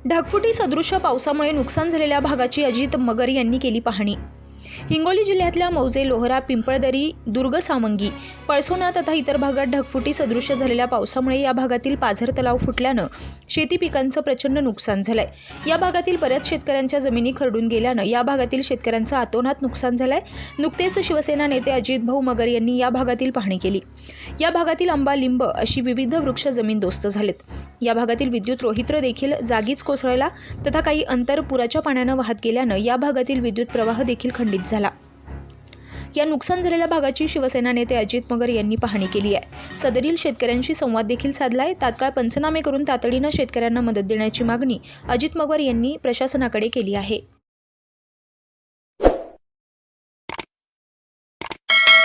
ढगफुटी सदृश पावसामुळे नुकसान झालेल्या भागाची अजित मगर यांनी केली पाहणी। हिंगोली जिल्ह्यातल्या मौजे, लोहरा, पिंपळदरी, दुर्ग सावंगी, पळसोना तथा इतर भागात ढगफुटी सदृश झालेल्या पावसामुळे या भागातील पाझर तलाव फुटल्यानं शेती पिकांचं प्रचंड नुकसान झालंय। या भागातील बऱ्याच शेतकऱ्यांच्या जमिनी खरडून गेल्यानं या भागातील शेतकऱ्यांचं अतोनात नुकसान झालंय। नुकतेच शिवसेना नेते अजित भाऊ मगर यांनी या भागातील पाहणी केली। या भागातील आंबा, लिंब अशी विविध वृक्ष जमीनदोस्त झालेत। या भागातील विद्युत रोहित्र देखील जागीच कोसळला तथा काही अंतर पुराच्या पाण्यानं वाहत गेल्यानं या भागातील विद्युत प्रवाह देखील खंडित झाला। या नुकसान झालेल्या भागाची शिवसेना नेते अजित मगर यांनी पाहणी केली आहे। सदरील शेतकऱ्यांशी संवाद देखील साधलाय। तात्काळ पंचनामे करून तातडीनं शेतकऱ्यांना मदत देण्याची मागणी अजित मगर यांनी प्रशासनाकडे केली आहे।